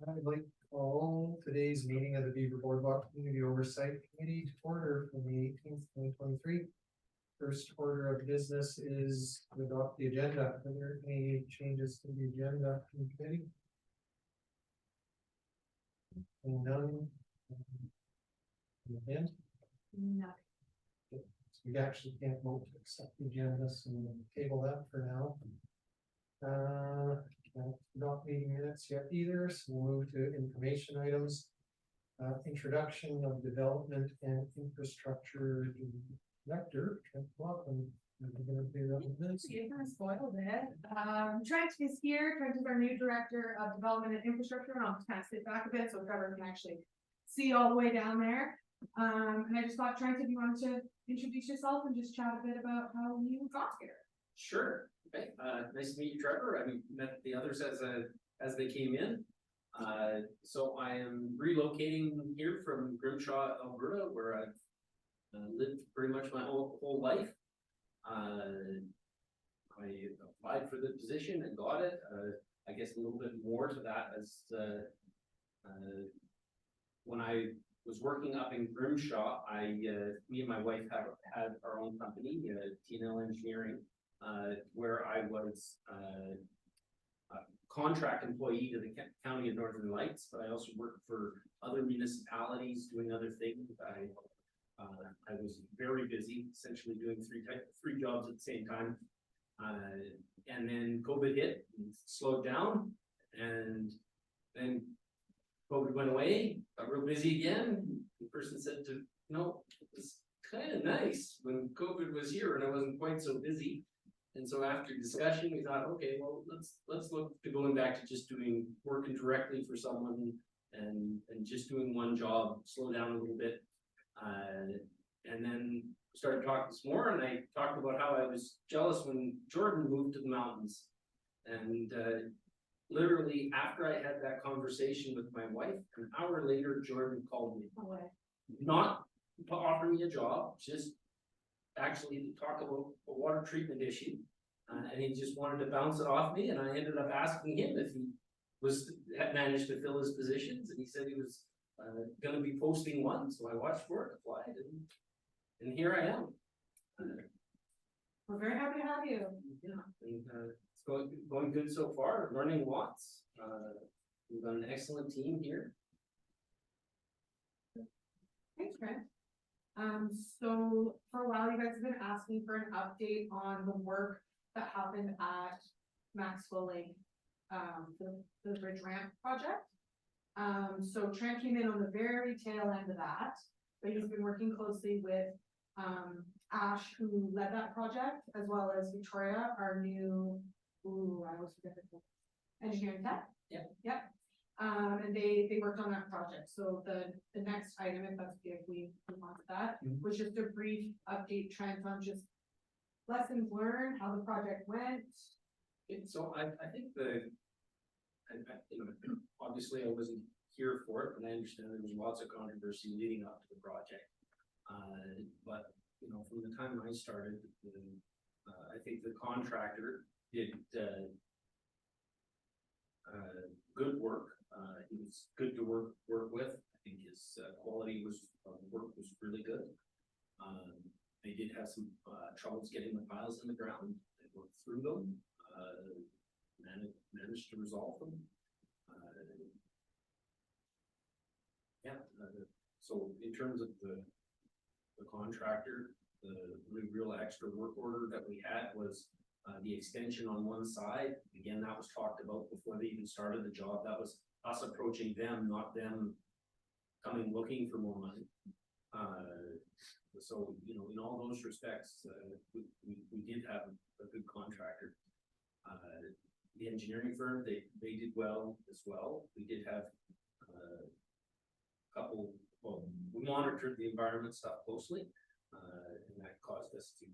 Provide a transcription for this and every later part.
I'd like to call today's meeting of the Beaver Boardwalk Community Oversight Committee to order from the 18th, 2023. First order of business is to adopt the agenda. Are there any changes to the agenda from the committee? None. And No. so we actually can't vote to accept the agenda, so we'll table that for now. Not meeting minutes yet either, so we'll move to information items. Introduction of development and infrastructure director. Welcome. So you kind of spoiled it. Trent is here. Trent is our new director of development and infrastructure, and I'll just kind of sit back a bit so Trevor can actually see all the way down there. And I just thought, Trent, if you wanted to introduce yourself and just chat a bit about how you got here. Sure. Okay. Nice to meet you, Trevor. I met the others as they came in. So I am relocating here from Grimshaw, Alberta, where I've lived pretty much my whole life. I applied for the position and got it. I guess a little bit more to that as when I was working up in Grimshaw, me and my wife had our own company, T&L Engineering, where I was a contract employee to the County of Northern Lights, but I also worked for other municipalities doing other things. I was very busy, essentially doing three jobs at the same time. And then COVID hit and slowed down, and then COVID went away, got real busy again. The person said it was kind of nice when COVID was here and I wasn't quite so busy. And so after discussion, we thought, okay, well, let's look to going back to just working directly for someone and just doing one job, slow down a little bit. And then started talking some more, and I talked about how I was jealous when Jordan moved to the mountains. And literally after I had that conversation with my wife, an hour later, Jordan called me. Not to offer me a job, just actually to talk about a water treatment issue. And he just wanted to bounce it off me, and I ended up asking him if he had managed to fill his positions, and he said he was going to be posting one. So I watched for it, applied, and here I am. We're very happy to have you. Yeah, and it's going good so far. Learning lots. We've got an excellent team here. Thanks, Trent. So for a while, you guys have been asking for an update on the work that happened at Maxwell Lake, the bridge ramp project. So Trent came in on the very tail end of that, but he's been working closely with Ash, who led that project, as well as Victoria, our new, I always forget the engineering tech. Yep. And they worked on that project. So the next item, if that's okay, if we move on to that, was just a brief update, Trent, on just lessons learned, how the project went. So I think obviously I wasn't here for it, and I understand there was lots of controversy leading up to the project. But from the time I started, I think the contractor did good work. He was good to work with. I think his quality work was really good. They did have some troubles getting the piles in the ground. They worked through them, managed to resolve them. So in terms of the contractor, the real extra work order that we had was the extension on one side. Again, that was talked about before they even started the job. That was us approaching them, not them coming looking for more money. So in all those respects, we did have a good contractor. The engineering firm, they did well as well. We did have a couple. Well, we monitored the environment stuff closely, and that caused us to,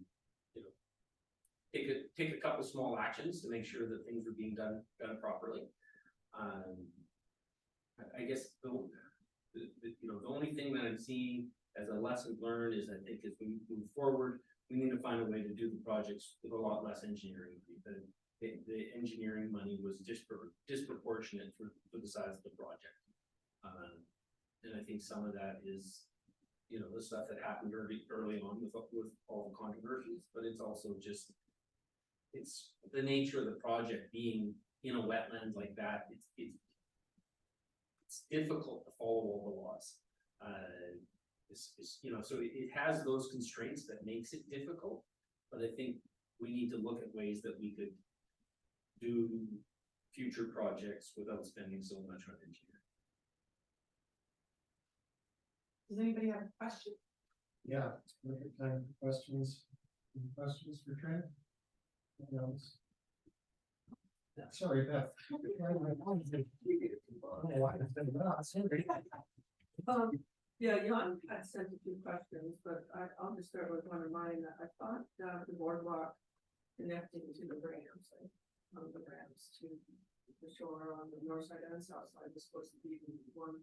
take a couple small actions to make sure that things were being done properly. I guess the only thing that I'm seeing as a lesson learned is, I think, as we move forward, we need to find a way to do the projects with a lot less engineering. the engineering money was disproportionate for the size of the project. And I think some of that is, you know, the stuff that happened early on with all the controversies, but it's also just, it's the nature of the project being in a wetland like that, it's difficult to follow all the laws. You know, so it has those constraints that makes it difficult, but I think we need to look at ways that we could do future projects without spending so much on engineering. Does anybody have a question? Yeah, it's perfect time for questions. Any questions for Trent? Anyone else? Sorry, Beth. Yeah, Jan had sent a few questions, but I'll just start with one of mine. I thought the boardwalk connecting to the ramps, the ramps to the shore on the north side and south side was supposed to be 1.5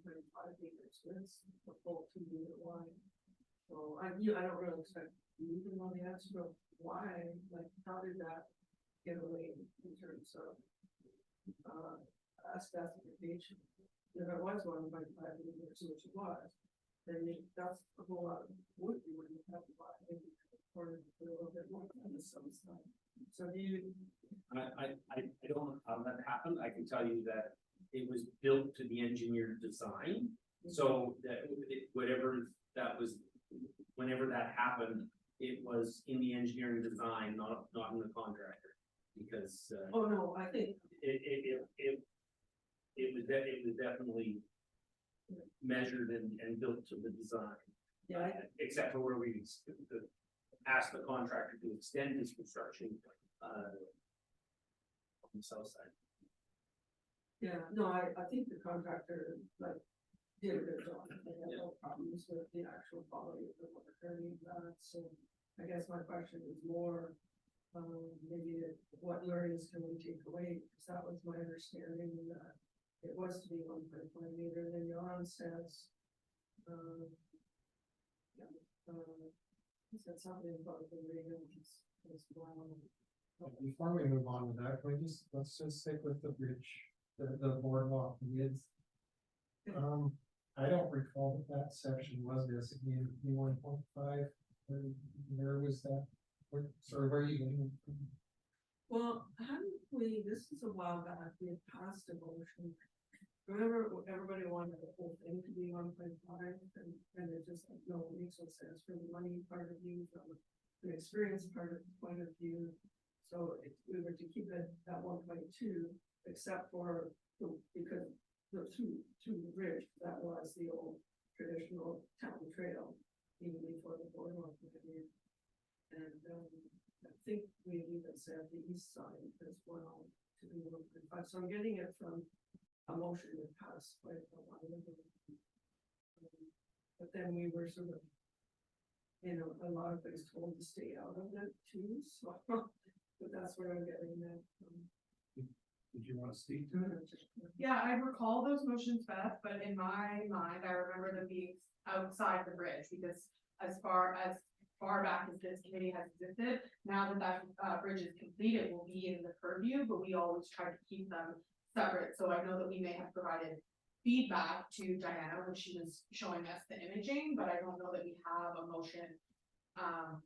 meters, so it's a full 2 meter wide. So I don't really expect you to know the answer, but why, like, how did that get away in terms of specification? If it was 1.5 meters, which it was, then that's a whole lot of wood you wouldn't have to buy, maybe or a little bit more on the south side. So do you? I don't know how that happened. I can tell you that it was built to the engineered design. So that whatever that was, whenever that happened, it was in the engineering design, not in the contractor. Because Oh no, I think it was definitely measured and built to the design. yeah, Except for where we asked the contractor to extend his construction on the south side. yeah, no, I think the contractor like did a good job. They had no problems with the actual quality of the work or any of that. So I guess my question is more maybe what learnings can we take away? Because that was my understanding that it was to be 1.5 meter. And then Jan says, he said something about the radius as well. Before we move on to that, can we let's just stick with the bridge, the boardwalk width. I don't recall that section was designated to be 1.5. Where was that? Where are you getting? Well, hadn't we, this is a while back, we had passed a motion. Remember, everybody wanted the whole thing to be 1.5, and it just, no, it makes no sense from the money part of view, from the experience part of point of view. So if we were to keep it at 1.2, except for, because the to the bridge, that was the old traditional town trail, even before the boardwalk went in. And I think we even said the east side as well to be 1.5. So I'm getting it from a motion that passed quite a while ago. But then we were sort of, you know, a lot of things told to stay out of it too. So, but that's where I'm getting that from. Did you want to speak to it? Yeah, I recall those motions, Beth, but in my mind, I remember them being outside the bridge because as far back as this committee has existed, now that bridge is complete, it will be in the purview, but we always try to keep them separate. So I know that we may have provided feedback to Diana when she was showing us the imaging, but I don't know that we have a motion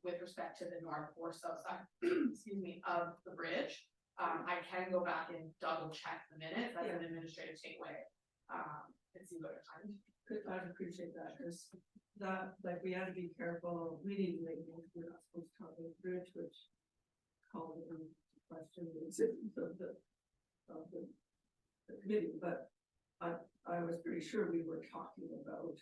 with respect to the north or south side, excuse me, of the bridge. I can go back and double check the minutes as an administrative takeaway and see what time. I'd appreciate that, because that, like, we had to be careful. We didn't make, we're not supposed to talk about the bridge, which called into question the existence of the committee, but I was pretty sure we were talking about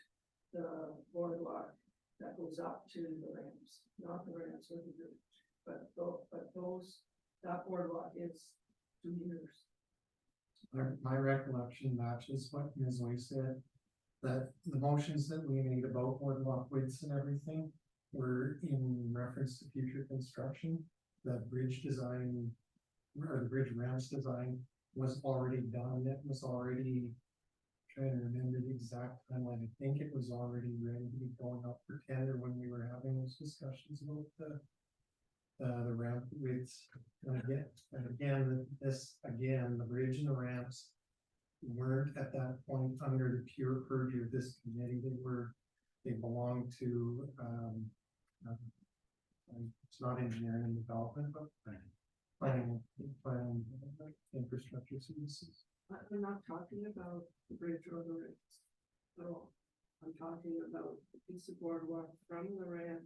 the boardwalk that goes up to the ramps, not the ramps or the bridge, but those, that boardwalk is 2 meters. My recollection matches what Ms. Lee said, that the motions that we made about boardwalk widths and everything were in reference to future construction. The bridge design, or the bridge ramps design was already done. It was already, trying to remember the exact timeline. I think it was already ready to be going up for tender when we were having those discussions about the ramp widths. And again, the bridge and the ramps weren't at that point under the pure purview of this committee. They belong to, it's not engineering and development, but planning, infrastructure services. I'm not talking about the bridge or the ramps at all. I'm talking about the piece of boardwalk from the ramp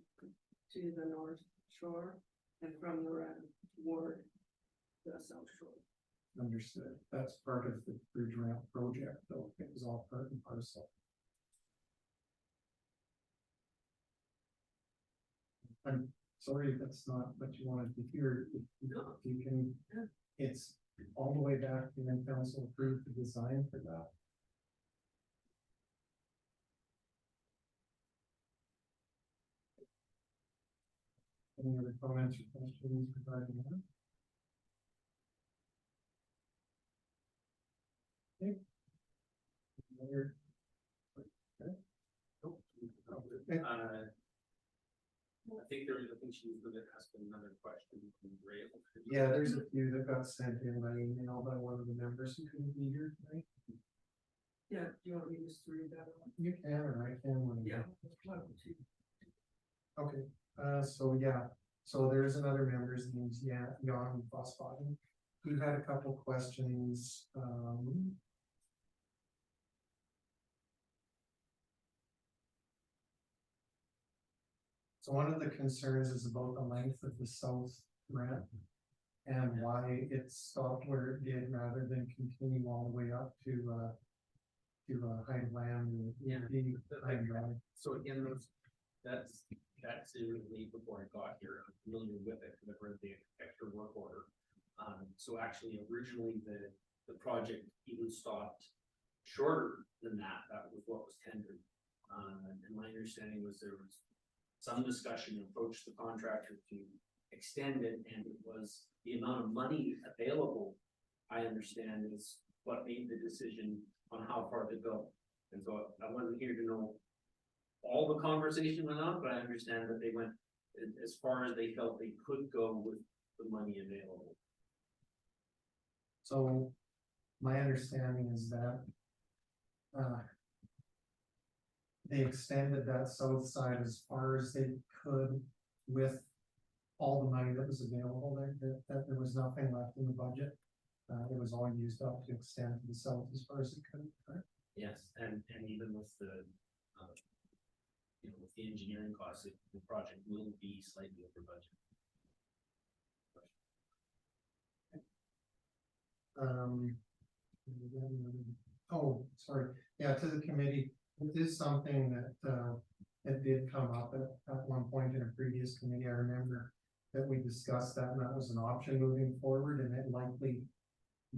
to the north shore and from the ramp toward the south shore. Understood. That's part of the bridge ramp project, though. It was all part and parcel. I'm sorry if that's not what you wanted to hear. If you can, it's all the way back and then council approved the design for that. Any other comments or questions regarding that? Okay. Another- okay. Nope. Okay. I think she was gonna ask another question from Ray. Yeah, there's a few that got sent in by email by one of the members who couldn't be here tonight. Yeah, do you want me to just read that one? You can, or I can. when- Yeah. Okay, so there's another member's name's Jan Vosbaden. He had a couple questions, so one of the concerns is about the length of the south ramp and why it stopped where it did rather than continue all the way up to High Land. Yeah. High Drive. So again, that's really before I got here, I'm familiar with it, because I've read the extra work order. So actually originally the project even stopped shorter than that was what was tendered. And my understanding was there was some discussion approached the contractor to extend it, and it was the amount of money available, I understand, is what made the decision on how far to go. And so I wasn't here to know all the conversation went on, but I understand that they went as far as they felt they could go with the money available. So my understanding is that they extended that south side as far as they could with all the money that was available there, that there was nothing left in the budget. It was all used up to extend to the south as far as it could, correct? Yes, and even with the, with the engineering costs, the project will be slightly over budget. Oh, sorry, yeah, to the committee, it is something that, it did come up at one point in a previous committee. I remember that we discussed that, and that was an option moving forward, and it likely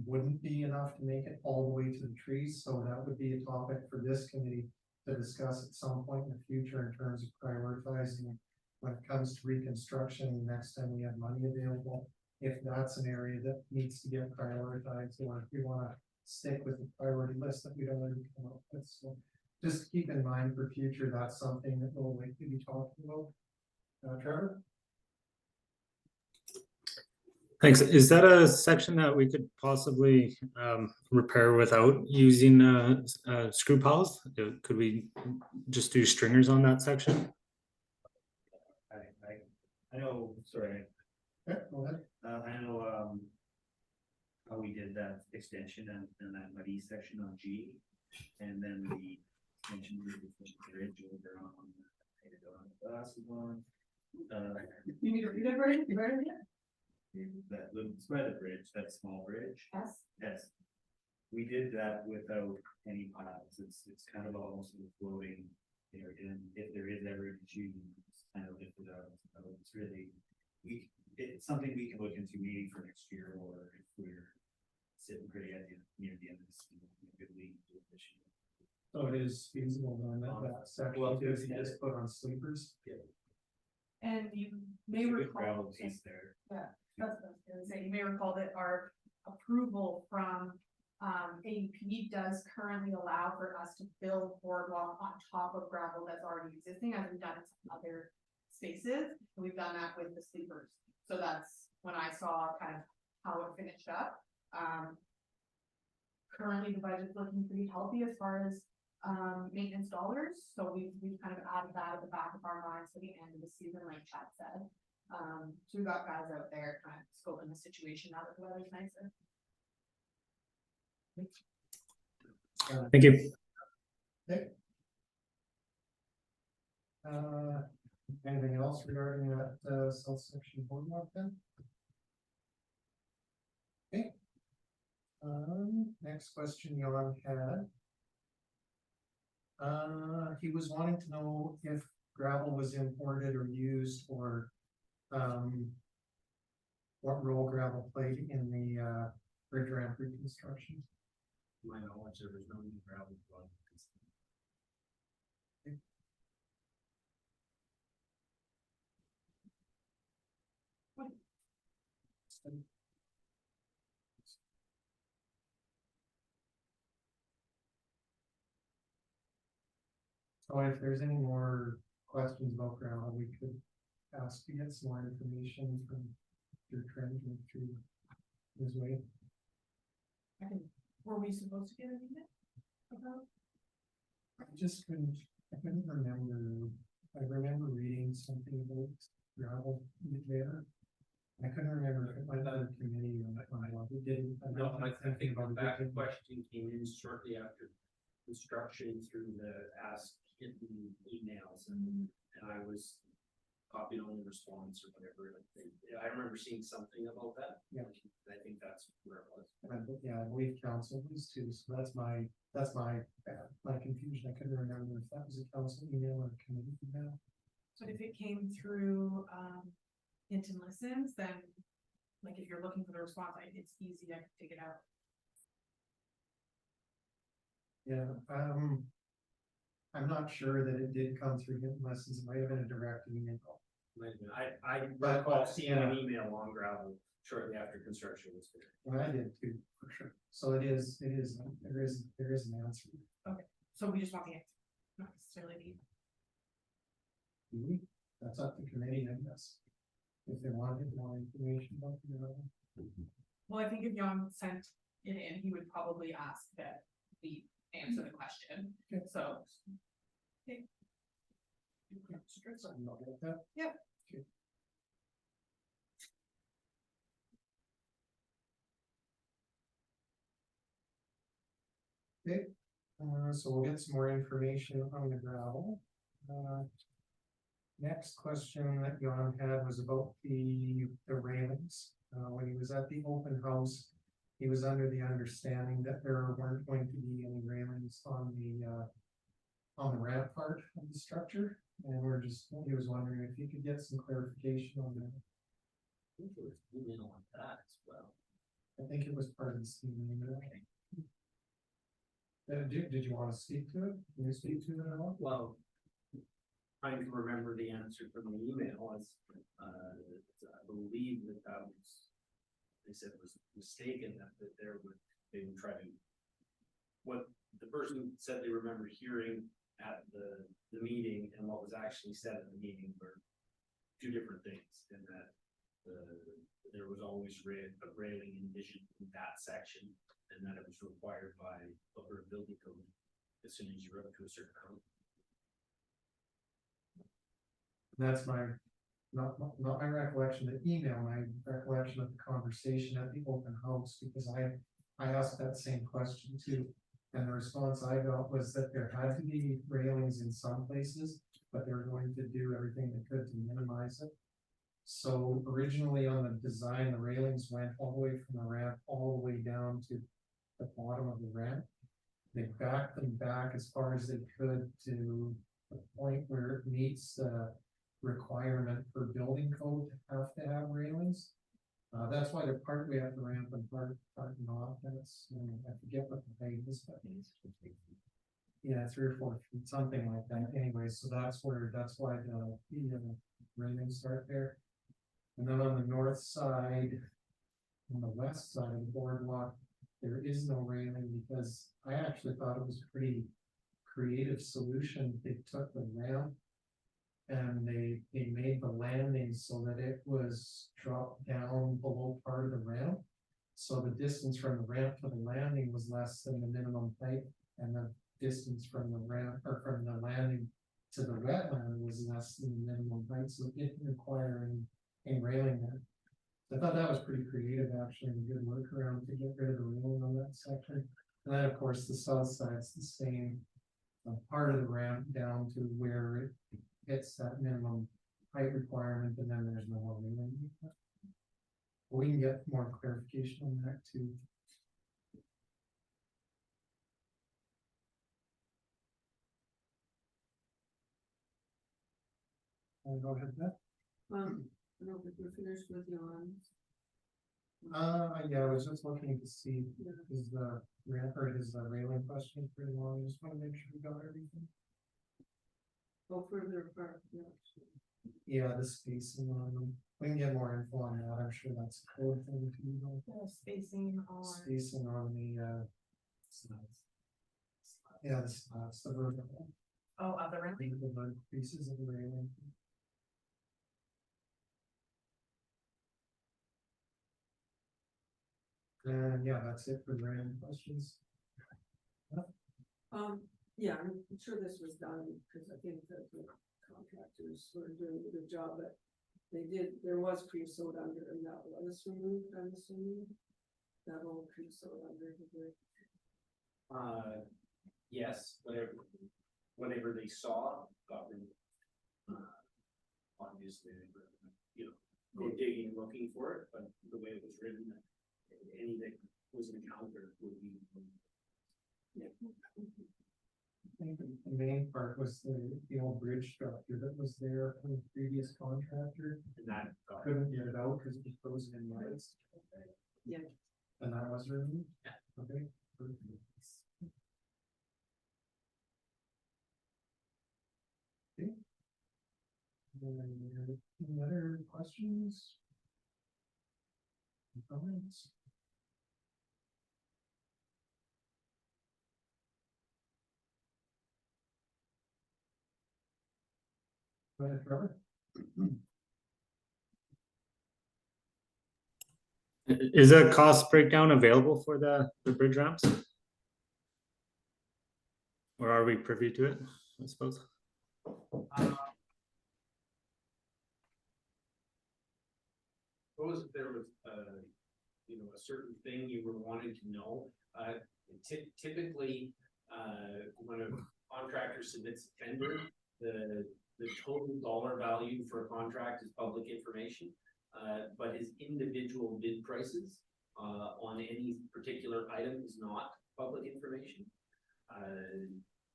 wouldn't be enough to make it all the way to the trees, so that would be a topic for this committee to discuss at some point in the future in terms of prioritizing when it comes to reconstruction, next time we have money available, if that's an area that needs to get prioritized, or if we wanna stick with the priority list that we'd already come up with. So just keep in mind for future, that's something that we'll likely be talking about. Trevor? Thanks. Is that a section that we could possibly repair without using screw piles? Could we just do stringers on that section? I know, sorry, Yeah, go ahead. I know, how we did that extension and that muddy section on G, and then the extension of the bridge over on the last one. You need to read it right? That little spread bridge, that small bridge. Yes. Yes. We did that without any piles. It's kind of almost floating there, and if there is ever an issue, it's kind of lifted out. So it's really, it's something we can look into maybe for next year, or if we're sitting pretty at near the end of this, good lead this year. So it is feasible then that section Well, is yeah. just put on sleepers. And you may There's a good recall. gravel piece there. That's what I was gonna say, you may recall that our approval from AEP does currently allow for us to build boardwalk on top of gravel that's already existing, as we've done in some other spaces, and we've done that with the sleepers. So that's when I saw kind of how it finished up. Currently the budget's looking pretty healthy as far as maintenance dollars, so we've kind of added that at the back of our minds for the end of the season, like Chad said. So we've got guys out there kind of scoping the situation now that the weather's nicer. Thank you. Anything else regarding that, South Section Boardwalk then? Okay. Next question Jan had. He was wanting to know if gravel was imported or used, or, what role gravel played in the, bridge ramp reconstruction. To my knowledge, there was no new gravel brought. So if there's any more questions about gravel, we could ask to get some more information from your trend through his way. Were we supposed to get an email about? I couldn't remember. I remember reading something about gravel there. I couldn't remember if it went on the committee or not. We didn't. No, I think about that it. question came in shortly after construction through the Ask Hinton emails, and I was copied on the response or whatever. I remember seeing something about that. Yeah. I think that's where it was. Yeah, I believe council was too, so that's my bad, my confusion. I couldn't remember if that was a council email or a committee email. But if it came through, Hinton Listens, then, like, if you're looking for the response, it's easy, I can dig it out. Yeah, I'm not sure that it did come through Hinton Lessons. It might have been a direct email. I recall seeing an email on gravel shortly after construction was finished. Well, I did too, for sure. So there is an answer. So we just want the answer, not necessarily the. That's up to committee, I guess. If they wanted more information about the gravel. Well, I think if Jan sent it in, he would probably ask that we answer the question, Okay. so. Something like that. Yep. Okay. Okay, so we'll get some more information on the gravel. Next question that Jan had was about the railings. When he was at the open house, he was under the understanding that there weren't going to be any railings on the ramp part of the structure. And he was wondering if he could get some clarification on that. I think there was an email on that as well. I think it was part of the scheme. Did you want to speak to it? Can you speak to it at all? Well, trying to remember the answer from the email was, I believe that was, they said it was mistaken that they would try to, what the person said they remember hearing at the meeting and what was actually said at the meeting were two different things, and that there was always a railing envisioned in that section, and that it was required by Alberta building code as soon as you wrote to a certain code. That's not my recollection of the email, my recollection of the conversation at the open house, because I asked that same question too. And the response I got was that there had to be railings in some places, but they were going to do everything they could to minimize it. So originally on the design, the railings went all the way from the ramp all the way down to the bottom of the ramp. They backed them back as far as they could to the point where it meets the requirement for building code to have railings. That's why they're partway at the ramp and part not. That's, I forget what the height is, but yeah, 3 or 4 feet, something like that. Anyway, so that's why the railings start there. And then on the north side, on the west side of the boardwalk, there is no railing, because I actually thought it was a pretty creative solution. They took the ramp And they made the landing so that it was dropped down below part of the ramp. So the distance from the ramp to the landing was less than the minimum height, and the distance from the ramp, or from the landing to the wetland was less than the minimum height, so it didn't require any railing there. I thought that was pretty creative, actually, and a good workaround to get rid of the railing on that section. And then, of course, the south side's the same, part of the ramp down to where it hits that minimum height requirement, and then there's no more railing. We can get more clarification on that too. I'll go ahead with that. I don't think we're finished with Yon's. Yeah, I was just looking to see, Yeah. is the ramp or is the railing question pretty long? I just want to make sure we got everything. Go further apart, yeah. Yeah, the spacing on them. We can get more info on that. I'm sure that's a code thing too. Though. Spacing on. Spacing on the slats. Yeah, the slats, the vertical. Oh, other ramp. The pieces of the railing. And yeah, that's it for random questions. Yeah, I'm sure this was done, because I think that the contractors were doing a good job, but they did, there was creosote under, and that was removed, I'm assuming. That old creosote under the bridge. Yes, whatever they saw got removed. Obviously, they were, go digging, looking for it, but the way it was written, any that was encountered would be. I think the main part was the old bridge structure that was there from the previous contractor. And that got Couldn't get it out because it was frozen in ice. Yeah. And that was removed? Yeah. Okay. Okay. Any other questions? Comments? Go ahead, Trevor. Is a cost breakdown available for the bridge ramps? Or are we privy to it, I suppose? Suppose if there was, a certain thing you were wanting to know, typically, when a contractor submits a tender, the total dollar value for a contract is public information. But his individual bid prices, on any particular item is not public information.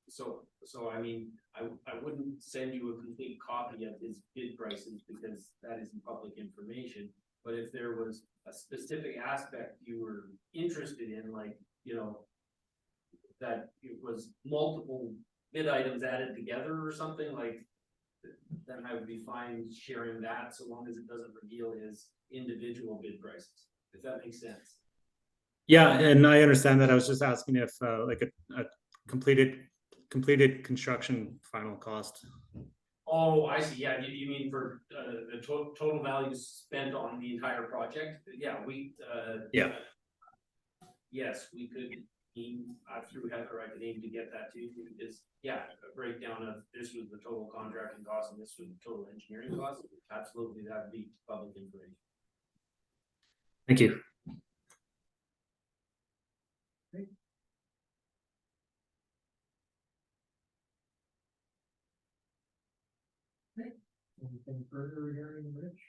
So I mean, I wouldn't send you a complete copy of his bid prices because that isn't public information. But if there was a specific aspect you were interested in, like, that it was multiple bid items added together or something, like, then I would be fine sharing that so long as it doesn't reveal his individual bid prices, if that makes sense. Yeah, and I understand that. I was just asking if like a completed construction final cost. Oh, I see. Yeah, you mean for the total value spent on the entire project? Yeah, Yeah. Yes, we could aim through Heather. I could aim to get that too, because a breakdown of this was the total contracting cost and this was the total engineering cost. Absolutely, that would be public information. Thank you. Anything further regarding the bridge?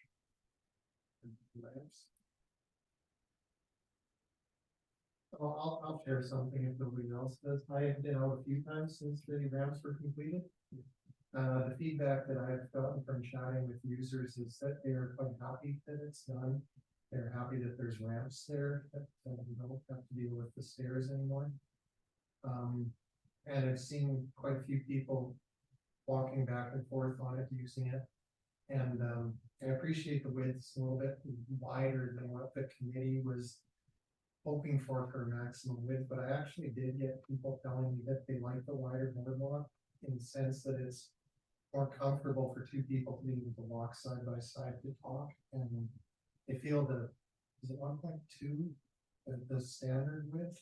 I'll share something if nobody else does. I have been out a few times since the ramps were completed. The feedback that I've gotten from chatting with users is that they are quite happy that it's done. They're happy that there's ramps there, that we don't have to deal with the stairs anymore. And I've seen quite a few people walking back and forth on it, using it. And I appreciate the width's a little bit wider than what the committee was hoping for maximum width, but I actually did get people telling me that they like the wider boardwalk in the sense that it's more comfortable for two people to be able to walk side by side to talk, and they feel that, is it 1.2, the standard width?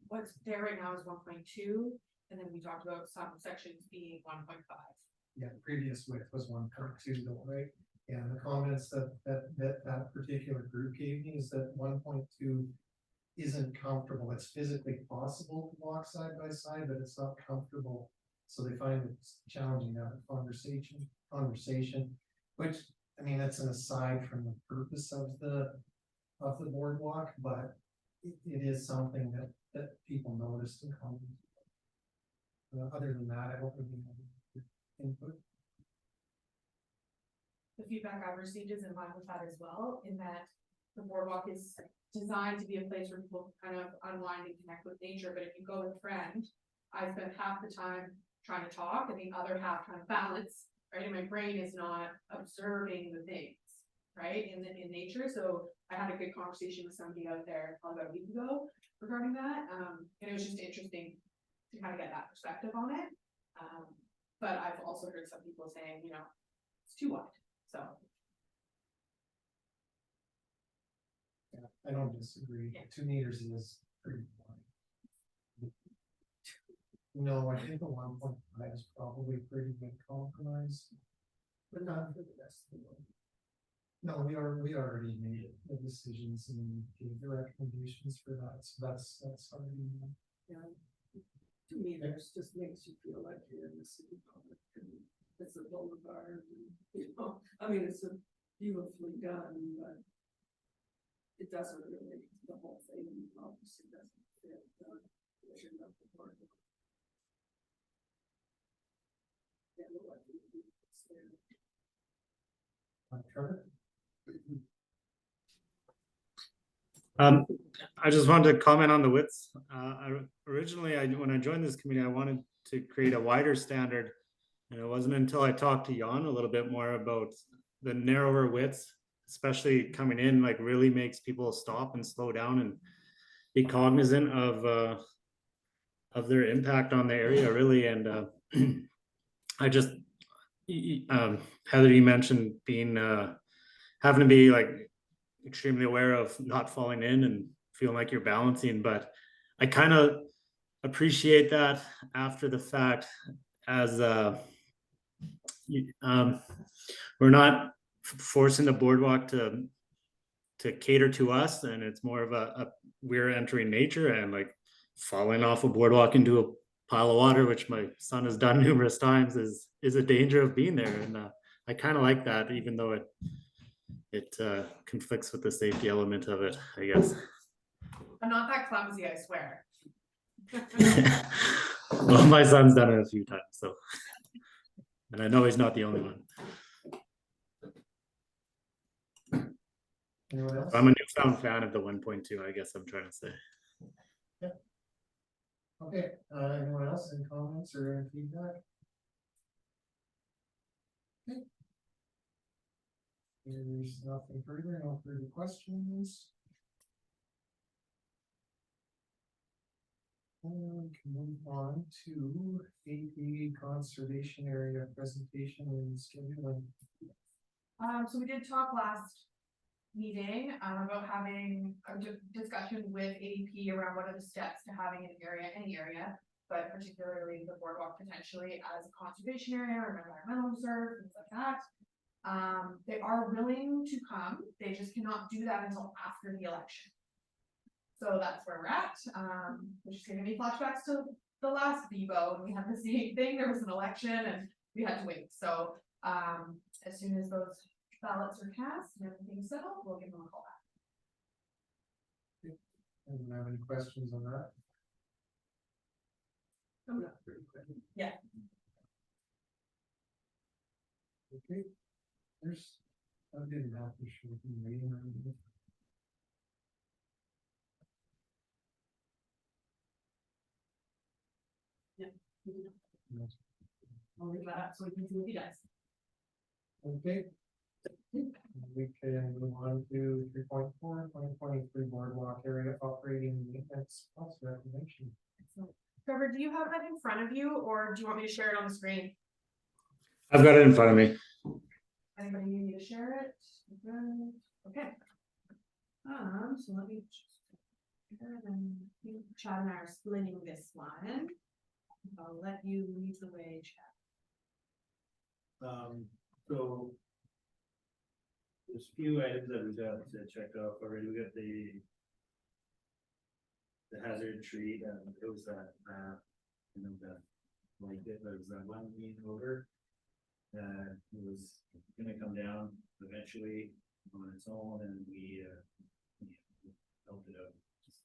What's there right now is 1.2, and then we talked about some sections being 1.5. Yeah, the previous width was 1.2 though, right? Yeah, and the comments that particular group gave me is that 1.2 isn't comfortable. It's physically possible to walk side by side, but it's not comfortable. So they find it's challenging to have a conversation, which, I mean, that's an aside from the purpose of the boardwalk, but it is something that people noticed and commented. Other than that, I don't really have input. The feedback I've received is in line with that as well, in that the boardwalk is designed to be a place where people kind of unwind and connect with nature, but if you go with a friend, I spend half the time trying to talk and the other half trying to balance, right? And my brain is not observing the things, right, in nature. So I had a good conversation with somebody out there about a week ago regarding that, and it was just interesting to kind of get that perspective on it. But I've also heard some people saying, you know, it's too wide, so. Yeah, I don't disagree. Yeah. 2 meters is pretty wide. No, I think the 1.5 is probably a pretty good compromise. But not for the rest of the world. No, we already made the decisions and gave the recommendations for that, so that's already. Yeah. To me, there's just makes you feel like you're in the city park and it's a boulevard, and, you know, I mean, it's a beautifully done, but it doesn't really, the whole thing obviously doesn't fit the vision of the board. Yeah, what do you do? It's there. Trevor? I just wanted to comment on the widths. Originally, when I joined this committee, I wanted to create a wider standard. And it wasn't until I talked to Jan a little bit more about the narrower widths, especially coming in, like really makes people stop and slow down and be cognizant of their impact on the area, really. And I just, Heather, you mentioned being, having to be like extremely aware of not falling in and feeling like you're balancing, but I kind of appreciate that after the fact, as we're not forcing the boardwalk to cater to us, and it's more of a we're entering nature, and like falling off a boardwalk into a pile of water, which my son has done numerous times, is a danger of being there. And I kind of like that, even though it conflicts with the safety element of it, I guess. I'm not that clumsy, I swear. Well, my son's done it a few times, so, and I know he's not the only one. Anyone else? I'm a newfound fan of the 1.2, I guess I'm trying to say. Okay, anyone else, any comments or any feedback? Okay. There's nothing further, no further questions. And we can move on to AP conservation area presentation and scheduling. So we did talk last meeting about having a discussion with ADP around what are the steps to having an area, any area, but particularly the boardwalk potentially as a conservation area or an environmental reserve, things like that. They are willing to come, they just cannot do that until after the election. So that's where we're at, which is giving me flashbacks to the last Bevo, and we had the same thing, there was an election and we had to wait. So as soon as those ballots are cast and everything's settled, we'll give them a call back. Anyone have any questions on that? I'm not pretty quick. Yeah. Okay. There's, I didn't have to show you waiting or anything. I'll leave that up so we can see what he does. Okay. We can move on to 3.4, 2023 boardwalk area operating maintenance cost reclamation. Trevor, do you have that in front of you or do you want me to share it on the screen? I've got it in front of me. Anybody need me to share it? Okay. So let me. Chad and I are splitting this one. I'll let you lead the way, Chad. So. There's a few items that we got to check off already. We got the hazard tree, it was that, that, like, it was that one mean over. It was gonna come down eventually on its own, and we helped it out just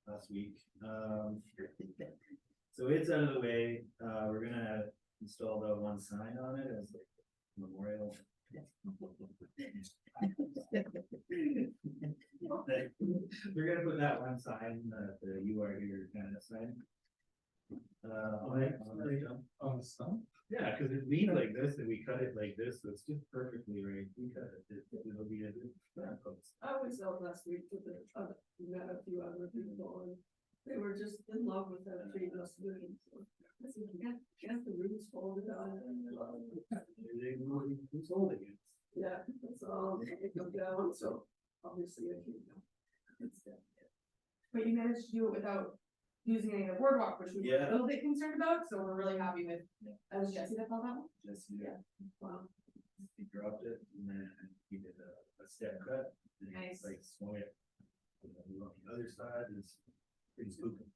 last week. So it's out of the way. We're gonna install the one sign on it as like memorial. We're gonna put that one sign, the "you are here" kind of sign. On the stump? Yeah, because it leans like this, and we cut it like this, so it's just perfectly right. We cut it, it'll be a good post. I was out last week with the other, we met a few other people, and they were just in love with that tree, that's good. So I said, get the roots folded out. Who's holding it? Yeah, that's all, they come down, so obviously I can go. But you managed to do it without using any of the boardwalk, which we were a little bit concerned about, so we're really happy with. That was Jesse that called that one? Just, wow. He dropped it, and then he did a step cut. And Nice. Like swung it. On the other side is pretty spooky.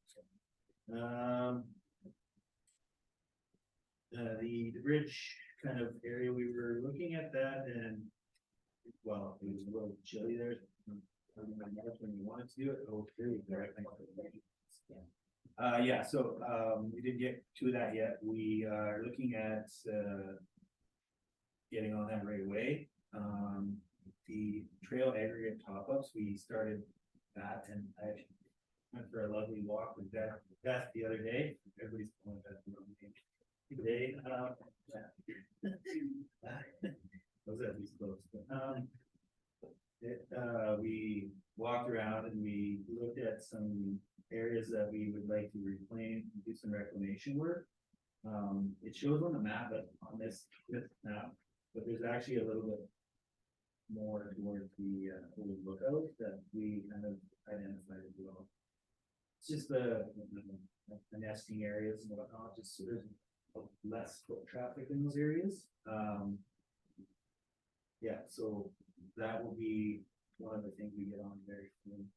The bridge kind of area, we were looking at that, and well, it was a little chilly there. When you wanted to do it, yeah, so we didn't get to that yet. We are looking at getting on that right away. The trail aggregate top-ups, we started that, and I actually went for a lovely walk with Beth the other day. Everybody's calling Beth the wrong name today. Was at least close. We walked around and we looked at some areas that we would like to reclaim, do some reclamation work. It shows on the map, but on this map, but there's actually a little bit more towards the old lookout that we kind of identified as well. It's just the nesting areas and whatnot, just so there's less foot traffic in those areas. Yeah, so that will be one of the things we get on very soon.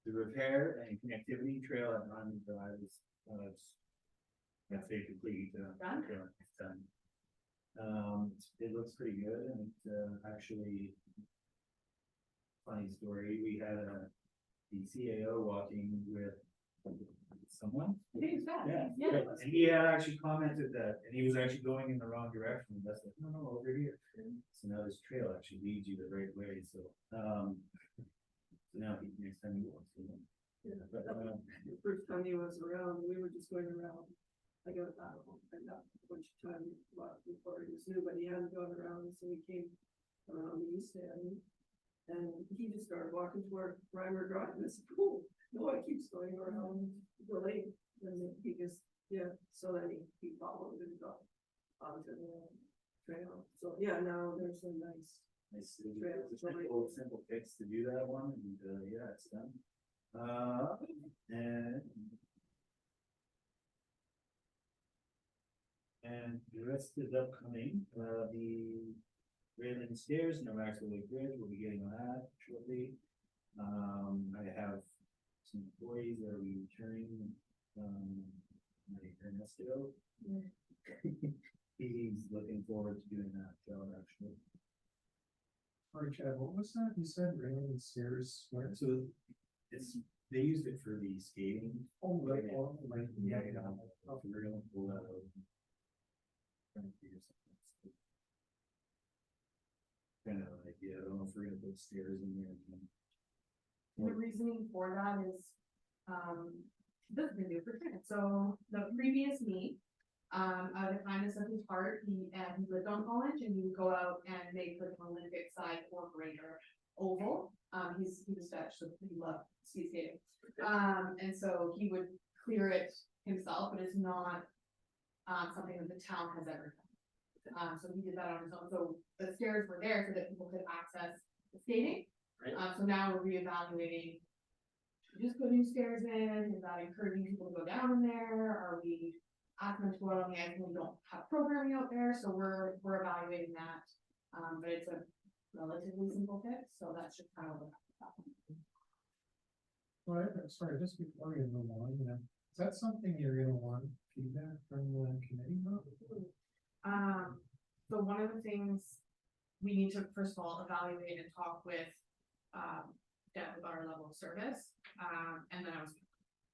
The repair and connectivity trail at Run Drive is I'd say complete. It's done. It looks pretty good, and actually, funny story. We had the CAO walking with someone. Yeah, and he had actually commented that, and he was actually going in the wrong direction. And that's like, no, over here. So now this trail actually leads you the right way. So, so now next time he walks in. Yeah, but the first time he was around, we were just going around. I got that and a bunch of time before he was new, but he hadn't gone around, so we came around the east end. And he just started walking toward Reimer Drive, and I said, "Cool, no, it keeps going around the lake." And he just, so then he followed and got onto the trail. So yeah, now there's a nice trail. It's a old simple fix to do that one, and yeah, it's done. And the rest is upcoming. The railing stairs in the Maxwell Lake Bridge, we'll be getting on that shortly. I have some employees that are returning. Ernesto. He's looking forward to doing that job actually. Sorry, Chad, what was that? You said railing stairs, where? So they used it for the skating. Oh, right, Yeah. oh, right, Yeah, yeah, yeah. we're gonna pull that out. Kind of like, I don't know if we're gonna put stairs in there. The reasoning for that is, this is new for Trent. So the previous meet, out of the kindness of his heart, he lived on college and he would go out and make like an Olympic side or greater oval. He was Dutch, so he loved ski skating. And so he would clear it himself, but it's not something that the town has ever done. So he did that on his own, so the stairs were there so that people could access the skating. Right. So now we're reevaluating. Should we just put new stairs in, is that encouraging people to go down in there, are we asking them to go out on the ice when we don't have programming out there, so we're evaluating that. But it's a relatively simple fix, so that's just kind of what happened. All right, sorry, just before we move on, is that something you're gonna want feedback from the committee on? So one of the things we need to, first of all, evaluate and talk with, Deb about our level of service. And then I was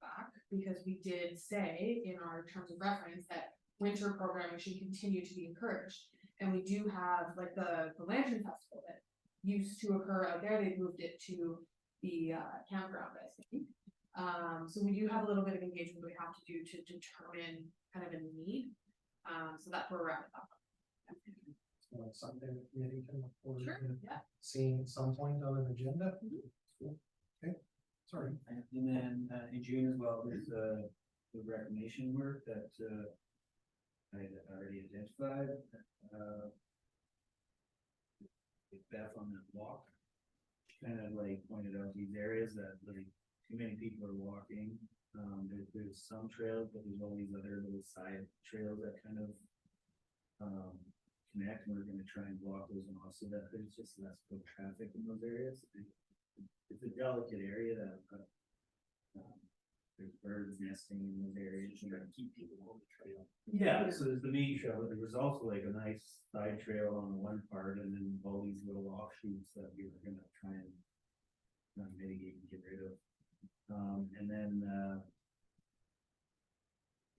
back, because we did say in our terms of reference that winter programming should continue to be encouraged. And we do have, like, the Lantern Festival that used to occur out there, they moved it to the campground, I think. So we do have a little bit of engagement we have to do to determine kind of a need. So that's where we're at with that. So it's something the committee can look forward Sure, to yeah. seeing at some point on an agenda. Cool. Okay, sorry. And then, in June as well, there's the reclamation work that, I had already identified, with Beth on that walk. She kind of like pointed out these areas that like too many people are walking. There's some trails, but there's all these other little side trails that kind of, connect, and we're gonna try and block those off so that there's just less foot traffic in those areas. It's a delicate area that, there's birds nesting in those areas. Trying to keep people on the trail. Yeah, so there's the main trail, but there was also like a nice side trail on the one part, and then all these little offshoots that we were gonna try and mitigate and get rid of. And then,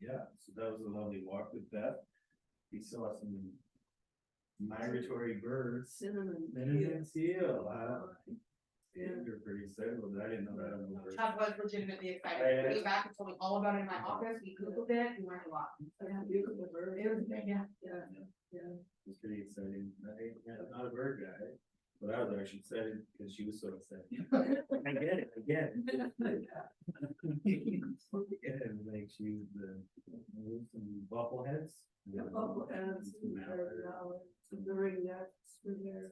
yeah, so that was a lovely walk with Beth. We saw some migratory birds. Cinnamon. Seal. Yeah, you're pretty excited, but I didn't know that on the bird. Chuck was legitimately excited. Yeah. He came back and told me all about it in my office. We Googled it, we learned a lot. Yeah, beautiful bird. It was, yeah. Yeah. It's pretty exciting. I'm not a bird guy, but I was actually excited because she was so excited. I get it, I get it. And like she was some bubbleheads. Yeah, bubbleheads, some ring necks, with their,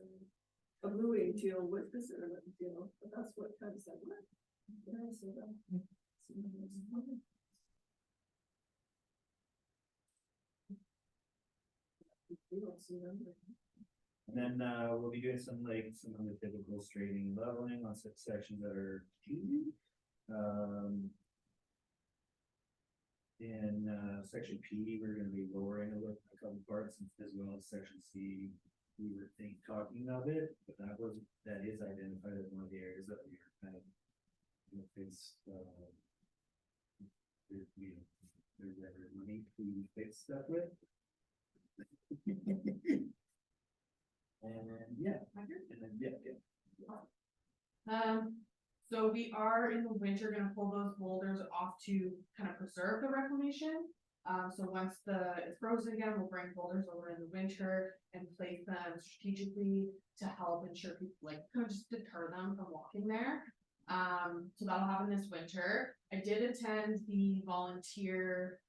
a blueing teal with the cinnamon teal, but that's what kind of said, what? Yeah, so that. We don't see them. And then, we'll be doing some of the typical straightening and leveling on sections that are G. In, section P, we're gonna be lowering a couple parts as well as section C. We were talking of it, but that is identified as one of the areas that we are kind of, fix, there's ever money to fix stuff with. And yeah, So we are in the winter gonna pull those boulders off to kind of preserve the reclamation. So once it's frozen again, we'll bring boulders over in the winter and place them strategically to help ensure people, like, kind of just deter them from walking there. So that'll happen this winter. I did attend the volunteer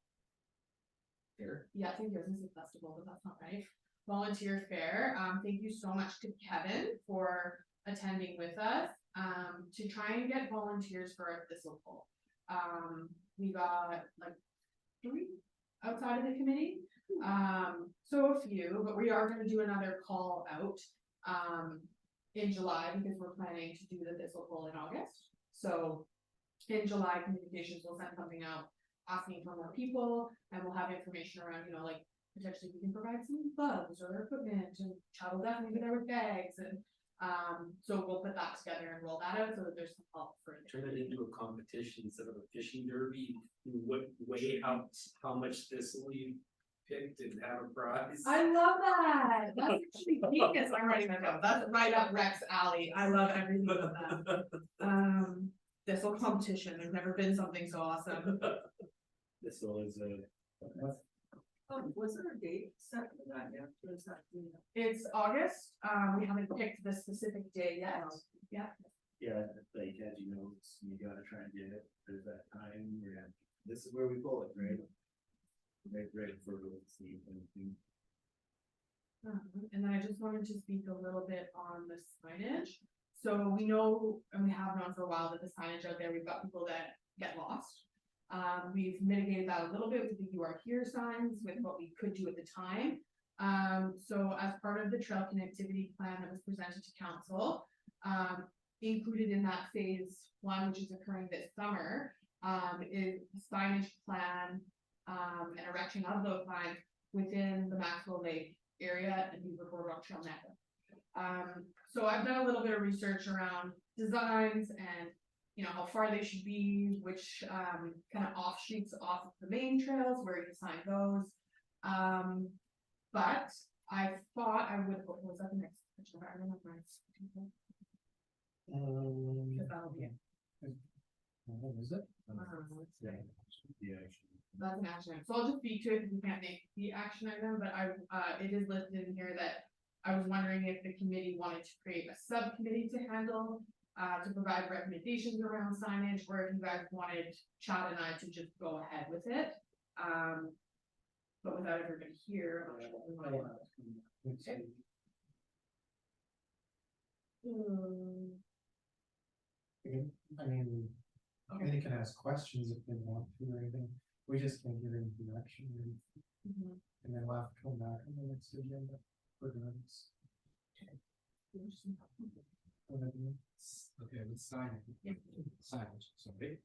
fair. Yeah, I think yours is a festival, but that's not right. Volunteer fair. Thank you so much to Kevin for attending with us, to try and get volunteers for a thistle pull. We got like 3 outside of the committee, so a few, but we are going to do another call out in July, because we're planning to do the thistle pull in August. So in July, communications will send something out asking for more people, and we'll have information around, like, potentially we can provide some gloves or equipment, and Chad will definitely be there with bags, and so we'll put that together and roll that out so that there's some help for it. Turn it into a competition instead of a fishing derby. What way how much thistle you picked and have a prize. I love that. That's actually genius. I'm writing that down. That's right up Rex alley. I love everything about that. Thistle competition. There's never been something so awesome. this is Was there a date set for that yet? Or is that, It's August. We haven't picked the specific day yet. Yeah. yeah, like as you know, you gotta try and get it. There's that time where this is where we pull it, right? Right for the sea and. And then I just wanted to speak a little bit on the signage. So we know, and we have known for a while that the signage out there, we've got people that get lost. We've mitigated that a little bit with the "You Are Here" signs, with what we could do at the time. So as part of the trail connectivity plan that was presented to council, included in that phase 1, which is occurring this summer, is a signage plan, and erection of those signs within the Maxwell Lake area and Beaver Boardwalk Trail network. So I've done a little bit of research around designs and, you know, how far they should be, which kind of offshoots off of the main trails, where you assign those. But I thought I would, what was that the next question? I don't know if because that'll be it. What is it? Yeah, actually. That's an action item. So I'll just speak to it because we can't make the action item, but it is listed in here that I was wondering if the committee wanted to create a subcommittee to handle, to provide recommendations around signage, or if you guys wanted Chad and I to just go ahead with it. But without everybody here. I'm not sure what we want to do. I mean, they can ask questions if they want to or anything. We just can't give any direction, Mhm. and then we'll have to come back on the next agenda for the next. Okay, let's sign it. Yeah. Signage, sorry.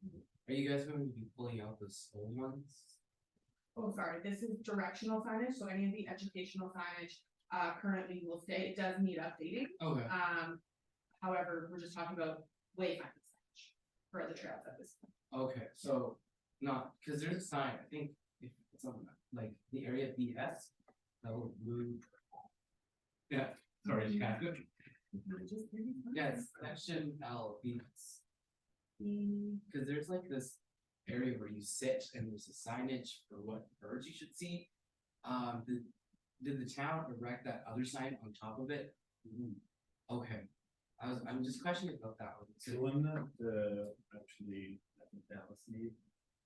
Are you guys going to be pulling out the old ones? Oh, sorry, this is directional signage, so any of the educational signage, currently will stay, it does need updating. Okay, However, we're just talking about wayfinding signage for the trails at this point. okay, so, not, cause there's a sign, I think, if it's on, like, the area BS. That will blue. Yeah, sorry, you can't. Yes, section L, BS. Cause there's like this area where you sit and there's a signage for what birds you should see. Did the town erect that other sign on top of it? Okay, I'm just questioning about that one. So one that, actually, I think Dallas need,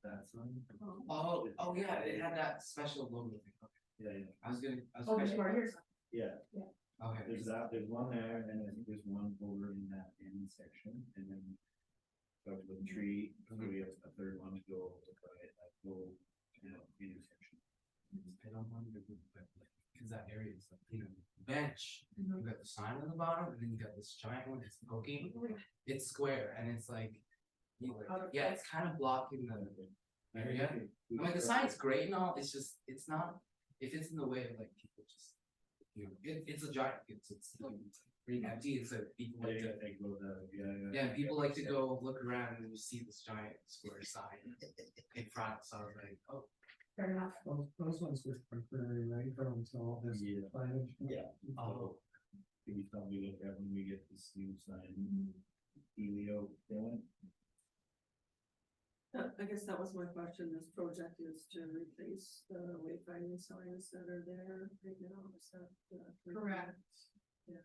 that's one. Oh yeah, it had that special logo thing. Okay. Yeah, I was Oh, questioning. right here. yeah. Okay. There's one there, and I think there's one over in that end section, and then. Go to the tree, so we have a third one to go, right, that whole, intersection. I don't wonder, but like, cause that area is like, you know, bench, Mhm. you got the sign on the bottom, and then you got this giant one, it's poking, it's square, and it's like. Out of Yeah, it's kind of blocking the area, I mean, the sign's great and all, it's just, it's not, if it's in the way of like people just. You know, it's a giant, it's pretty empty, and so people like to, yeah, people like to go look around and you see this giant square sign in front, so I was like, oh. Fair enough. Those ones were temporary, right, for until this Yeah. signage. Yeah. Oh. Maybe something look at when we get this new sign, Helio going. I guess that was my question, this project is to replace the wayfinding signs that are there right now, is that? Correct. Yeah.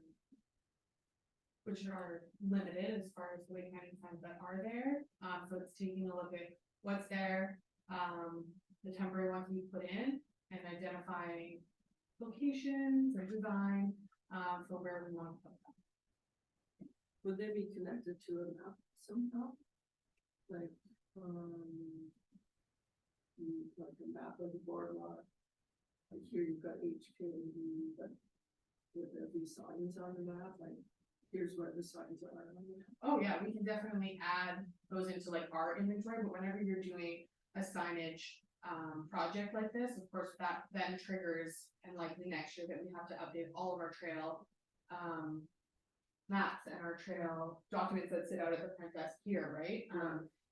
Which are limited as far as the wayfinding signs that are there. So it's taking a look at what's there, the temporary ones we put in, and identifying locations or design, for where we want to put them. Would they be connected to a map somehow? Like, like a map of the boardwalk. Like here you've got HKD, but would there be signs on the map, like, here's where the signs are on the map? Oh, yeah, we can definitely add those into like our inventory, but whenever you're doing a signage project like this, of course, that then triggers, and likely next year that we have to update all of our trail maps and our trail documents that sit out at the front desk here, right?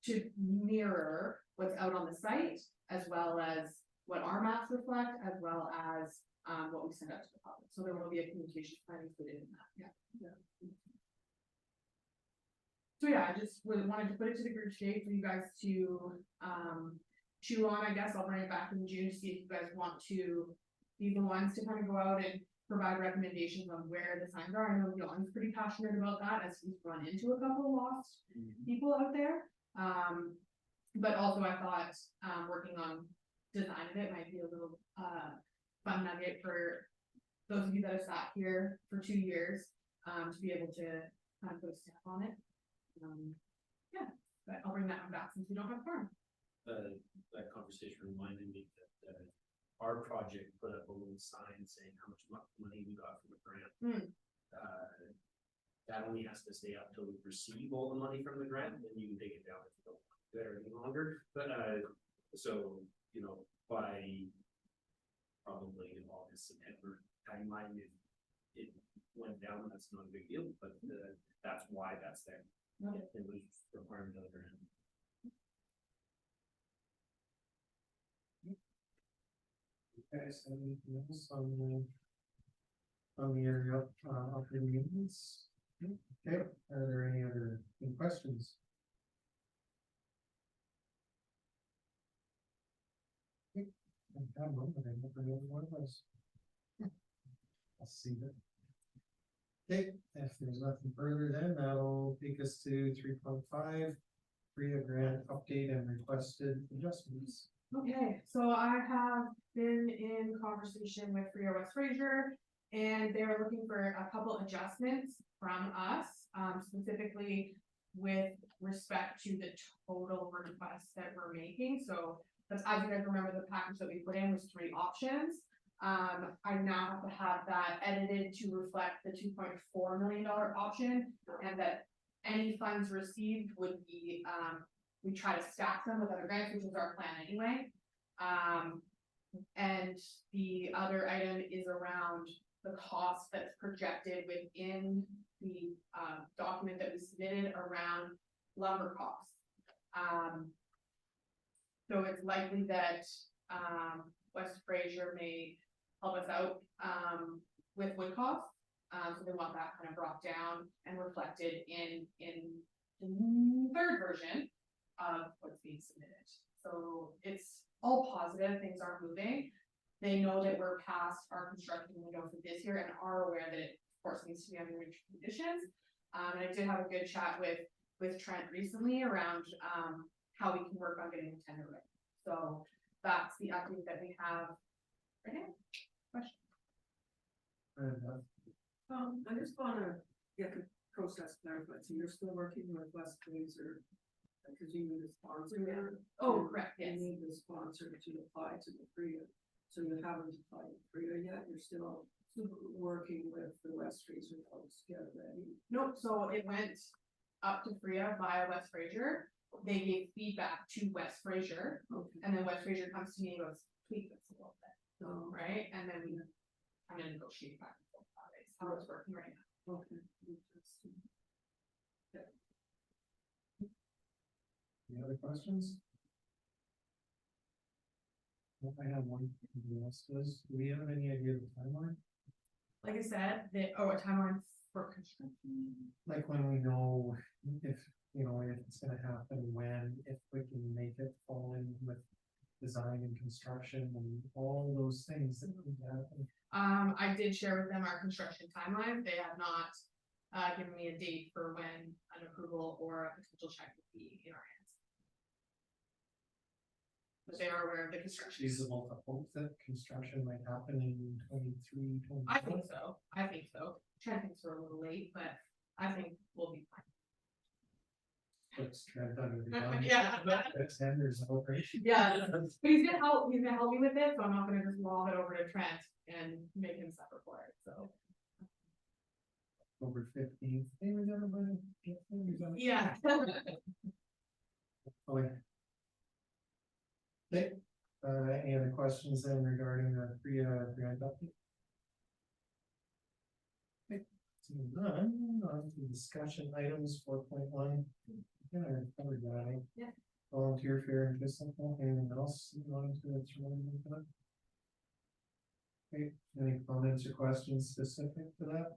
To mirror what's out on the site, as well as what our maps reflect, as well as what we send out to the public. So there will be a communications plan included in that, yeah. So yeah, I just wanted to put it to the group today for you guys to chew on. I guess I'll bring it back in June to see if you guys want to be the ones to kind of go out and provide recommendations on where the signs are. I know John's pretty passionate about that, as he's run into a couple of lost people out there. But also I thought, working on design of it might be a little, fun nugget for those of you that have sat here for 2 years, to be able to kind of put a stamp on it. Yeah, but I'll bring that one back since we don't have a farm. That conversation reminded me that, our project put up a little sign saying how much money we got from the grant. That only has to stay up till we receive all the money from the grant, and then you can take it down if you don't want it there any longer. But, so, you know, by probably August, September timeline, if it went down, that's not a big deal, but, that's why that's there. Okay. It was required of the grant. Guys, anything else on the area operating units? Okay, are there any questions? Okay, I have one, but I never knew what it was. I'll see that. Okay, if there's nothing further, then that'll take us to 3.5, FRIA grant update and requested adjustments. Okay, so I have been in conversation with FRIA West Fraser, and they're looking for a couple adjustments from us, specifically with respect to the total requests that we're making. So, as you guys remember, the package that we put in was 3 options. I now have to have that edited to reflect the $2.4 million option, and that any funds received would be, we try to stack them with other grants, which is our plan anyway. And the other item is around the cost that's projected within the document that we submitted around lumber costs. So it's likely that West Fraser may help us out with wood costs. So they want that kind of brought down and reflected in the third version of what's being submitted. So it's all positive, things are moving. They know that we're past our construction window for this year and are aware that it, of course, needs to be under winter conditions. And I did have a good chat with Trent recently around how we can work on getting the tender ready. So that's the update that we have right now. Question? I just wanna get the process clarified, so you're still working with West Fraser, because you need a sponsor. Oh, correct, yes. You need the sponsor to apply to the FRIA, so you haven't applied to FRIA yet, you're still working with the West Fraser folks to get it ready. Nope, so it went up to FRIA via West Fraser. They gave feedback to West Fraser, Okay. and then West Fraser comes to me and goes, tweak this a little bit, So, right? And then we kind of negotiate back and forth about it. It's how it's working right now. okay. Interesting. Any other questions? Well, I have one. Anybody else does? Do we have any idea of the timeline? Like I said, a timeline for construction. Like when we know if, you know, if it's gonna happen, when, if we can make it fall in with design and construction and all those things that need to happen. I did share with them our construction timeline. They have not given me a date for when an approval or a potential check would be in our hands. But they are aware of the construction. Feasible to hope that construction might happen in 23, 24. I think so. I think so. Trent thinks we're a little late, but I think we'll be fine. Let's try that under the gun. Yeah. That's Hender's operation. Yeah, but he's gonna help me with it, so I'm not gonna just lob it over to Trent and make him suffer for it, so. Over 15th. Hey, we got everybody. Yeah. Oh, yeah. Okay, any other questions then regarding the FRIA grant update? Okay, seeing none, on to discussion items 4.1. Yeah, I covered that, eh? Yeah. Volunteer fair and physical, anything else you wanted to throw in for that? Okay, any comments or questions specific to that?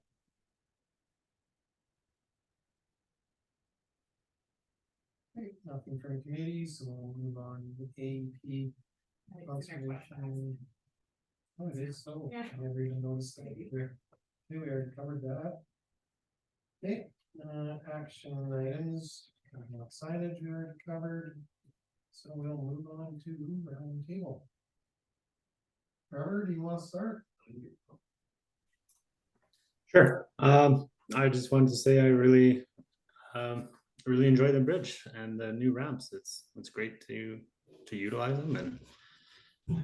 Okay, nothing from committees, so we'll move on to AEP conservation. Oh, it is so. Yeah. I never even noticed that either. Okay, we already covered that. Okay, action items, signage we already covered. So we'll move on to round table. Trevor, do you want to start? Sure. I just wanted to say I really enjoy the bridge and the new ramps. It's great to utilize them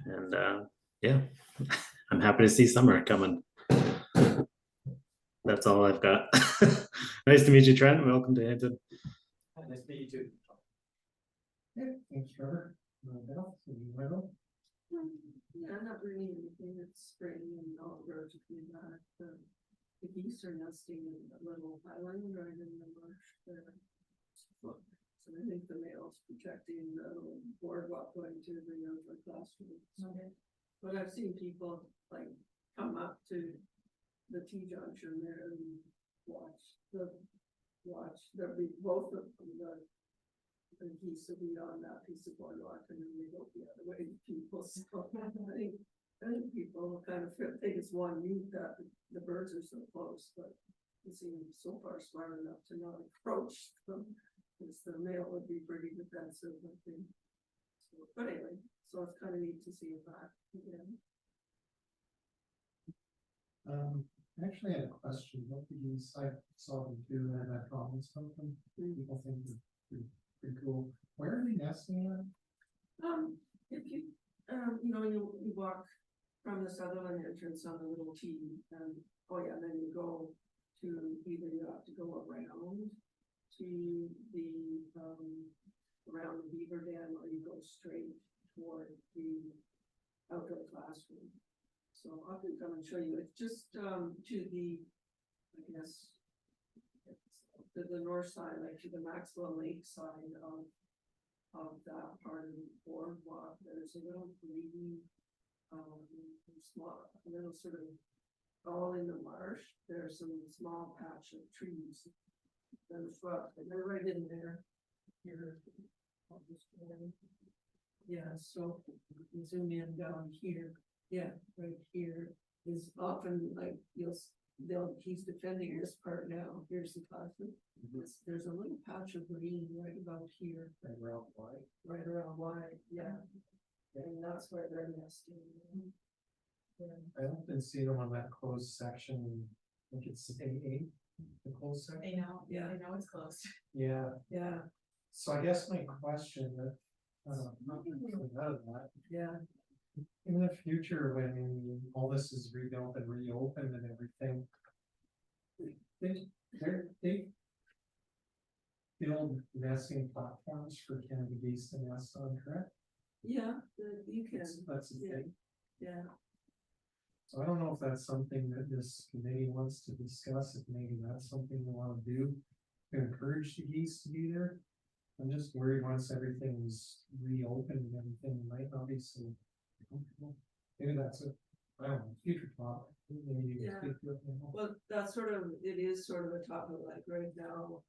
and yeah, I'm happy to see summer coming. That's all I've got. Nice to meet you, Trent. Welcome to Hinton. Nice to meet you too. Yeah, thanks, Trevor. Beth, so you wanna go? Yeah, not really anything. It's spring and all the roads are coming back. The geese are nesting in a little island right in the marsh there. So I think the male's protecting the little boardwalk going to the younger classroom. Okay. But I've seen people like come up to the T-junction there and watch there'll be both of them, the geese will be on that piece of boardwalk and then they go the other way to people. So I think people kind of think it's one meat that the birds are so close, but they seem so far smart enough to not approach them. Because the male would be pretty defensive, I think. So, but anyway, so it's kind of neat to see it back again. Actually, I had a question. What the geese I saw them do and that comments from them. People think they're pretty cool. Where are they nesting at? If you, you walk from the Sutherland entrance on the little T, and then you go to either you have to go around to the around the Beaver Dam, or you go straight toward the outdoor classroom. So I can come and show you. It's just to the, I guess, to the north side, like to the Maxwell Lake side of that part of the boardwalk. There's a little green, small, a little sort of all in the marsh. There's some small patch of trees. And they're right in there. Here. Yeah, so you zoom in down here. Yeah, right here is often like he's defending this part now. Here's the classroom. There's a little patch of green right about here. Right around why? Right around wide, yeah. And that's where they're nesting. Yeah. I often see them on that closed section. I think it's AA, the closed section. I know, Yeah. I know it's closed. Yeah. Yeah, So I guess my question that, not coming out of that, yeah, in the future, when all this is rebuilt and reopened and everything, they build nesting platforms for Canada geese to nest on, correct? yeah, you can, That's the yeah. thing. yeah. So I don't know if that's something that this committee wants to discuss, if maybe that's something they wanna do to encourage the geese to be there. I'm just worried once everything's reopened and everything might not be so comfortable. Maybe that's a, I don't know, future topic. Maybe you can Yeah. speak to it now. Well, that's it is sort of a topic, like right now,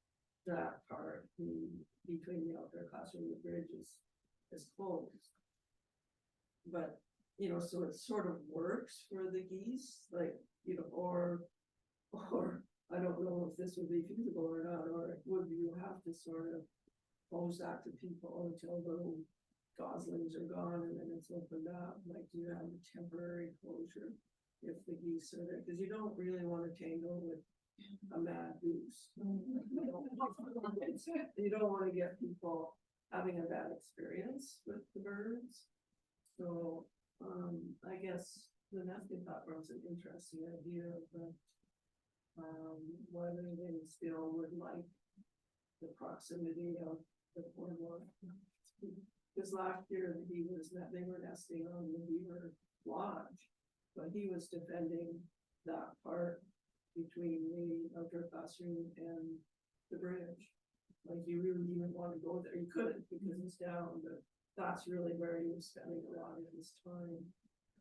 that part, between the outdoor classroom and the bridge is closed. But, so it sort of works for the geese, like, or I don't know if this would be feasible or not, or would you have to sort of close that to people until the goslings are gone and then it's opened up, like you have a temporary closure if the geese are there, because you don't really want to tangle with a mad goose. You don't want to get people having a bad experience with the birds. So, I guess the nesting platform's an interesting idea, but whether they still would like the proximity of the boardwalk. Because last year they were nesting on the Beaver Lodge, but he was defending that part between the outdoor classroom and the bridge. Like you really didn't want to go there. You couldn't because it's down, but that's really where he was spending a lot of his time.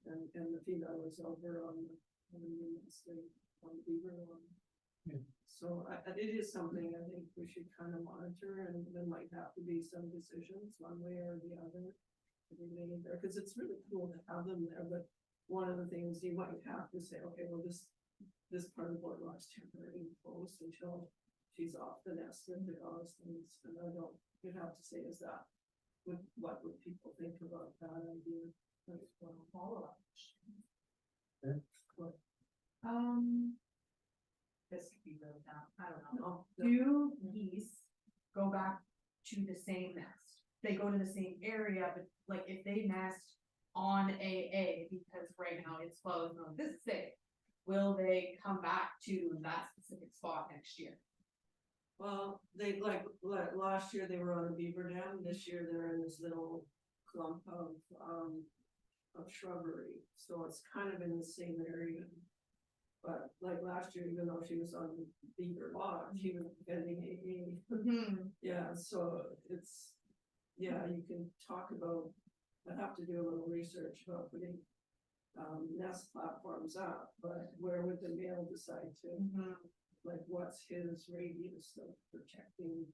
And the female was over on the Beaver one. Yeah. So it is something I think we should kind of monitor, and there might have to be some decisions one way or the other to be made there, because it's really cool to have them there. But one of the things you might have to say, okay, well this part of the boardwalk's temporarily closed until she's off the nest with the goslings, and I don't, you'd have to say, is that what would people think about that idea? That's what I'll follow up. This could be wrote down, I don't know. No, Do geese go back to the same nest? They go to the same area, but like if they nest on AA, because right now it's closed on this day, will they come back to that specific spot next year? well, they like last year they were on a beaver dam, this year they're in this little clump of shrubbery, so it's kind of in the same area. But like last year, even though she was on Beaver Lodge, she was defending AA. Yeah, so it's, yeah, you can talk about, I have to do a little research about putting nest platforms up, but where would the male decide to? Like, what's his radius of protecting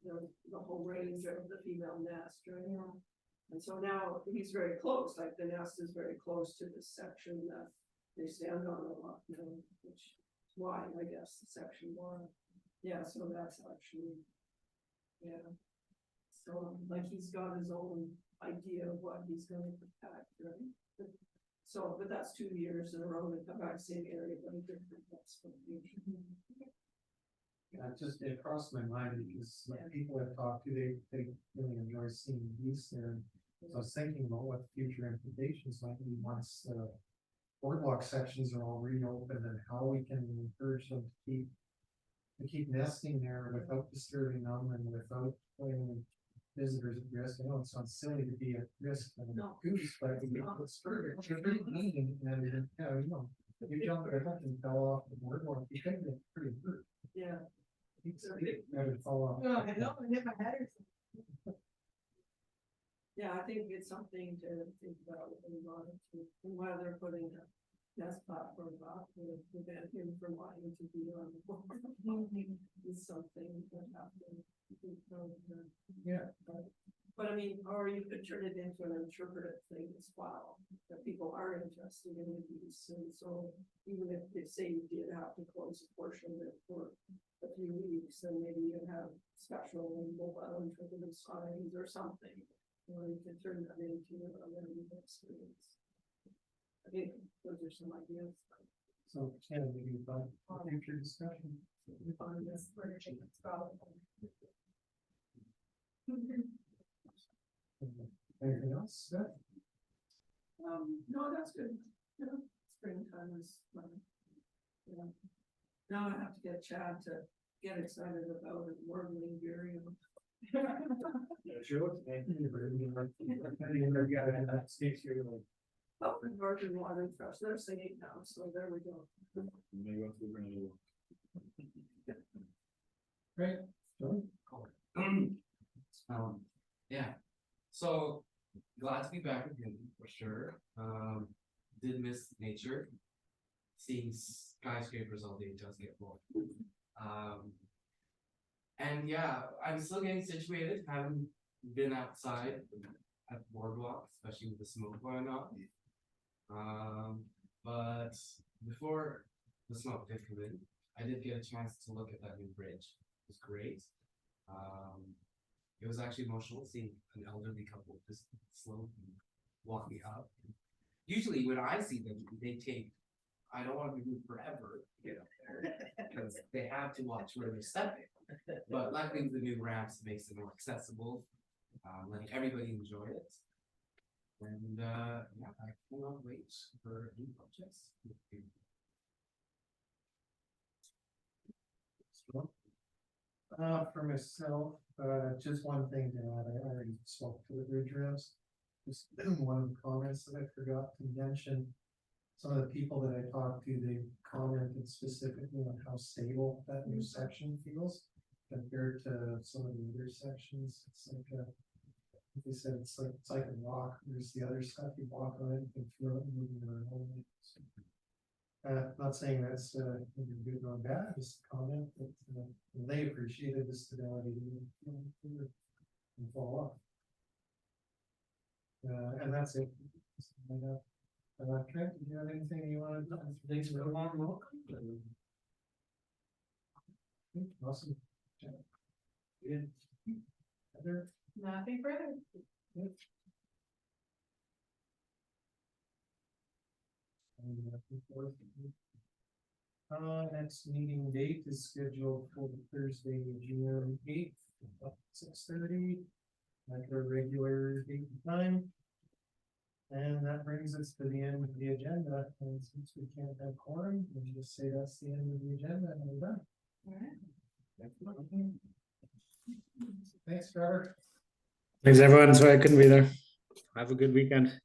the whole range of the female nest, right? Yeah. And so now he's very close, like the nest is very close to this section that they stand on a lot, you know, which is why, I guess, the section one. Yeah, so that's actually, yeah. So like he's got his own idea of what he's gonna protect, right? So, but that's 2 years in a row to come back same area, but a different explanation. Yeah, it crossed my mind because like people I've talked to, they really enjoy seeing geese there. So I was thinking about what future implications might be once the boardwalk sections are all reopened and how we can encourage them to keep nesting there without disturbing them and without putting visitors at risk. I know it sounds silly to be at risk of a No. goose, but it's pretty mean and, yeah, you know, if you jump at it and fell off the boardwalk, you can get pretty hurt. Yeah, That would fall off. Oh, I know, I hit my head or something. yeah, I think it's something to think about with the environment too, and why they're putting a nest platform up to prevent him from wanting to be on the board. Is something that happened. Yeah. But I mean, or you could turn it into an interpretive thing as well, that people are interested in the geese, and so even if they say you did have to close a portion of it for a few weeks, then maybe you have special mobile interpretive signs or something, or you can turn that into a learning experience. I think those are some ideas. So, Ken, maybe about future discussion. On this literature, it's probably. Anything else, Seth? No, that's good, you know, springtime is fun. Yeah. Now I have to get Chad to get excited about it, warbling berry. Sure. That sticks here like. Oh, and Virgin Water Trust, they're singing now, so there we go. Great. John? Yeah, so glad to be back again for sure. Did miss nature. Seeing skyscrapers all day does get boring. And yeah, I'm still getting situated. Haven't been outside at the boardwalk, especially with the smoke going on. But before the smoke did come in, I did get a chance to look at that new bridge. It was great. It was actually emotional seeing an elderly couple just slowly walking up. Usually when I see them, they take, I don't want to be moved forever, to get up there, because they have to watch where they're stepping. But luckily the new ramps makes it more accessible, letting everybody enjoy it. And yeah, I cannot wait for new projects. For myself, just one thing to add, I already spoke to the bridge ramps. Just one of the comments that I forgot to mention. Some of the people that I talked to, they commented specifically on how stable that new section feels compared to some of the other sections. It's like they said, it's like a rock. There's the other stuff you walk on it, you can feel it moving around. Not saying that's either good or bad, just a comment that they appreciated the stability and fall off. And that's it. Trent, do you have anything you want to? Thanks for welcome. Awesome. Good. Heather? Nothing further. Next meeting date is scheduled for Thursday, June 8th, 6:30. At the regular date and time. And that brings us to the end of the agenda, and since we can't have quorum, we'll just say that's the end of the agenda and we're done. Thanks, Trevor. Thanks, everyone. Sorry I couldn't be there. Have a good weekend.